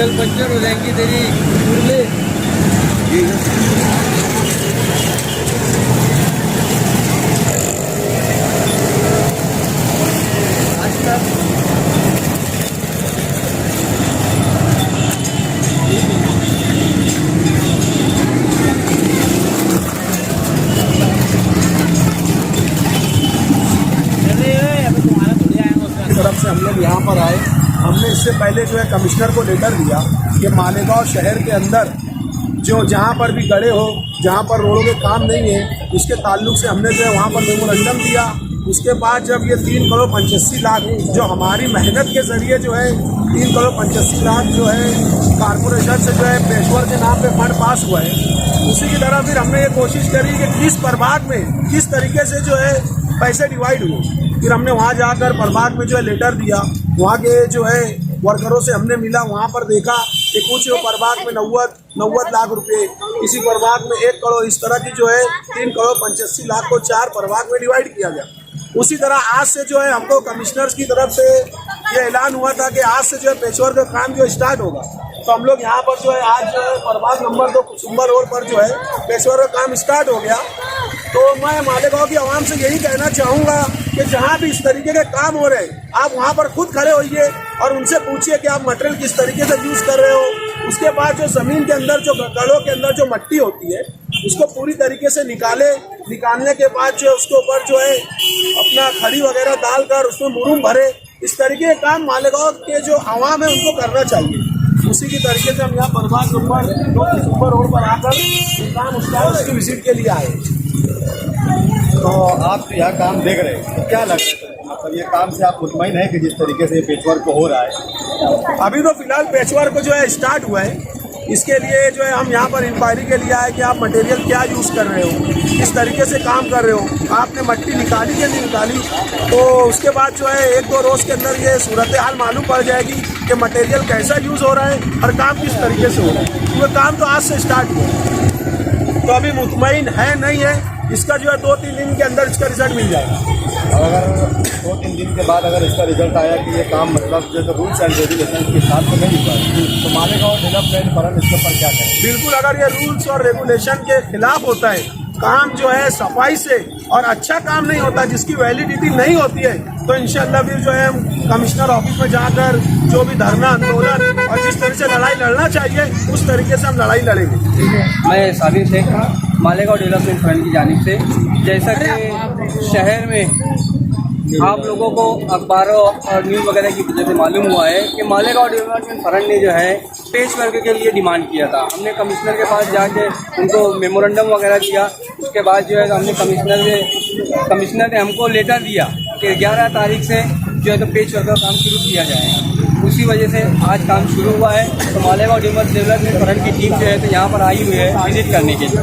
कल पंचर हो जाएंगी तेरी मुरली। तरफ से हम लोग यहाँ पर आए। हमने इससे पहले जो है कमिश्नर को लेटर दिया कि मालेगांव शहर के अंदर जो जहाँ पर भी गड्ढे हो, जहाँ पर रोडों के काम नहीं है, उसके ताल्लुक से हमने जो है वहाँ पर मेमोरेंडम दिया। उसके बाद जब ये 3 करोड़ 85 लाख जो हमारी मेहनत के जरिए जो है 3 करोड़ 85 लाख जो है कारपोरेशन से जो है पेशवर के नाम पे फंड पास हुआ है, उसी की तरह फिर हमने ये कोशिश करी कि किस प्रभाग में किस तरीके से जो है पैसे डिवाइड हुए। फिर हमने वहाँ जाकर प्रभाग में जो है लेटर दिया, वहाँ के जो है वर्करों से हमने मिला, वहाँ पर देखा कि कुछ प्रभाग में 90 लाख रुपए, किसी प्रभाग में 1 करोड़, इस तरह की जो है 3 करोड़ 85 लाख को 4 प्रभाग में डिवाइड किया गया। उसी तरह आज से जो है हमको कमिश्नर्स की तरफ से ये ऐलान हुआ था कि आज से जो है पेशवर का काम जो स्टार्ट होगा। तो हम लोग यहाँ पर जो है आज जो है प्रभाग नंबर 2 कुसुम्बर रोड पर जो है पेशवर का काम स्टार्ट हो गया। तो मैं मालेगांव की आवाम से यही कहना चाहूँगा कि जहाँ भी इस तरीके के काम हो रहे हैं, आप वहाँ पर खुद खड़े होइए और उनसे पूछिए कि आप मटेरियल किस तरीके से यूज़ कर रहे हो। उसके बाद जो ज़मीन के अंदर जो गड्ढों के अंदर जो मट्टी होती है उसको पूरी तरीके से निकालने के बाद जो उसके ऊपर जो है अपना खड़ी वगैरह डालकर उसमें मुरूम भरे। इस तरीके के काम मालेगांव के जो आवाम है उनको करना चाहिए। उसी की तरीके से हम यहाँ प्रभाग नंबर 2 कुसुम्बर रोड पर आकर काम उसकी विजिट के लिए आए। तो आप यहाँ काम देख रहे हैं, तो क्या लग रहा है मतलब ये काम से आप मुतमईन है कि जिस तरीके से पेचवर्क हो रहा है? अभी तो फिलहाल पेचवर्क जो है स्टार्ट हुआ है, इसके लिए जो है हम यहाँ पर इंक्वायरी के लिए आए कि आप मटेरियल क्या यूज़ कर रहे हो, किस तरीके से काम कर रहे हो, आपने मट्टी निकाली या नहीं निकाली। तो उसके बाद जो है 1-2 रोज़ के अंदर ये सूरत हाल मालूम पड़ जाएगी कि मटेरियल कैसा यूज़ हो रहा है और काम किस तरीके से हो रहा है। तो काम तो आज से स्टार्ट हुआ, तो अभी मुतमईन है नहीं है, इसका जो है 2-3 दिन के अंदर इसका रिजल्ट मिल जाएगा। और अगर 2-3 दिन के बाद अगर इसका रिजल्ट आया कि ये काम मतलब जैसे रूल्स एंड रेगुलेशन के साथ में नहीं हुआ, तो मालेगांव डेवलपमेंट फॉरम इसके ऊपर क्या करें? बिल्कुल, अगर ये रूल्स और रेगुलेशन के खिलाफ होता है, काम जो है सफाई से और अच्छा काम नहीं होता, जिसकी वैलिडिटी नहीं होती है, तो इंशाल्लाह फिर जो है कमिश्नर ऑफिस में जाकर जो भी धरना आंदोलन और जिस तरह से लड़ाई लड़ना चाहिए उस तरीके से हम लड़ाई लड़ेंगे। मैं साबिर शेख मालेगांव डेवलपमेंट फंड की जानिब से, जैसा कि शहर में आप लोगों को अखबारों और न्यूज़ वगैरह की वजह से मालूम हुआ है कि मालेगांव डेवलपमेंट फंड ने जो है पेश वर्क के लिए डिमांड किया था। हमने कमिश्नर के पास जाके उनको मेमोरेंडम वगैरह दिया। उसके बाद जो है हमने कमिश्नर ने हमको लेटर दिया कि 11 तारीख से जो है तो पेश वर्क का काम शुरू किया जाएगा। उसी वजह से आज काम शुरू हुआ है। तो मालेगांव डेवलपमेंट फंड की टीम जो है तो यहाँ पर आई हुई है विजिट करने के लिए।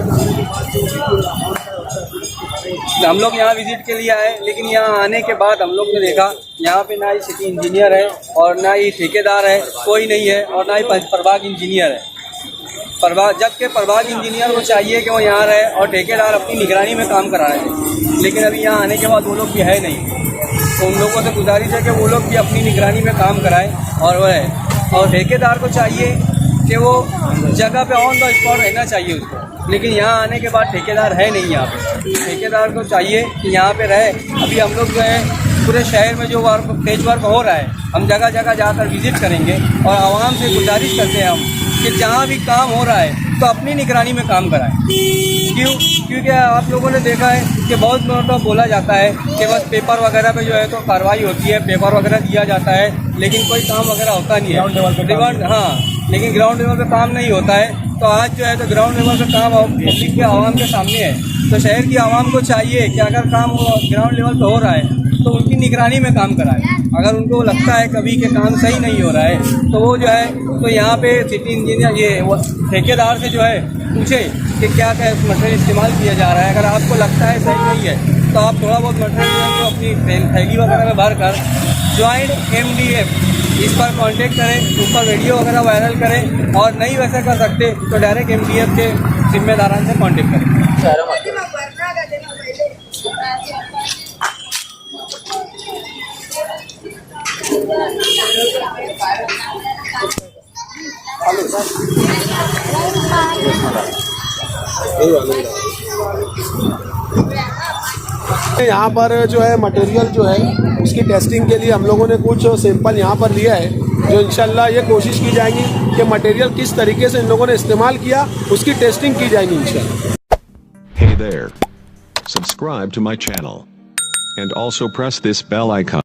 हम लोग यहाँ विजिट के लिए आए, लेकिन यहाँ आने के बाद हम लोग ने देखा यहाँ पे ना ही सिटी इंजीनियर है और ना ही ठेकेदार है, कोई नहीं है, और ना ही प्रभाग इंजीनियर है। जबकि प्रभाग इंजीनियर को चाहिए कि वो यहाँ रहे और ठेकेदार अपनी निगरानी में काम करा रहे हैं, लेकिन अभी यहाँ आने के बाद वो लोग भी है नहीं। तो उन लोगों से गुजारिश है कि वो लोग भी अपनी निगरानी में काम कराएं और वह है। और ठेकेदार को चाहिए कि वो जगह पे ऑन द स्पॉट रहना चाहिए उसको, लेकिन यहाँ आने के बाद ठेकेदार है नहीं यहाँ पे। ठेकेदार को चाहिए कि यहाँ पे रहे। अभी हम लोग जो है पूरे शहर में जो पेच वर्क हो रहा है, हम जगह जगह जाकर विजिट करेंगे और आवाम से गुजारिश करते हैं हम कि जहाँ भी काम हो रहा है तो अपनी निगरानी में काम कराएं। क्योंकि आप लोगों ने देखा है कि बहुत मरतबा बोला जाता है कि बस पेपर वगैरह पे जो है तो कार्रवाई होती है, पेपर वगैरह दिया जाता है, लेकिन कोई काम वगैरह होता नहीं है लेकिन ग्राउंड लेवल पे काम नहीं होता है। तो आज जो है तो ग्राउंड लेवल पे काम पब्लिक के आवाम के सामने है। तो शहर की आवाम को चाहिए कि अगर काम ग्राउंड लेवल पे हो रहा है तो उनकी निगरानी में काम कराए। अगर उनको लगता है कभी के काम सही नहीं हो रहा है तो वो जो है तो यहाँ पे सिटी इंजीनियर ये ठेकेदार से जो है पूछे कि क्या क्या मटेरियल इस्तेमाल किया जा रहा है। अगर आपको लगता है सही नहीं है तो आप थोड़ा बहुत मटेरियल जो अपनी थैली वगैरह में भर कर ज्वाइंट MDF इस पर कांटेक्ट करें, उस पर वीडियो वगैरह वायरल करें, और नहीं वैसा कर सकते तो डायरेक्ट MDF के जिम्मेदारान से कांटेक्ट करें। यहाँ पर जो है मटेरियल जो है उसकी टेस्टिंग के लिए हम लोगों ने कुछ सैंपल यहाँ पर लिया है, जो इंशाल्लाह ये कोशिश की जाएगी कि मटेरियल किस तरीके से इन लोगों ने इस्तेमाल किया उसकी टेस्टिंग की जाएगी इंशाल्लाह। Hey there. Subscribe to my channel. And also press this bell icon.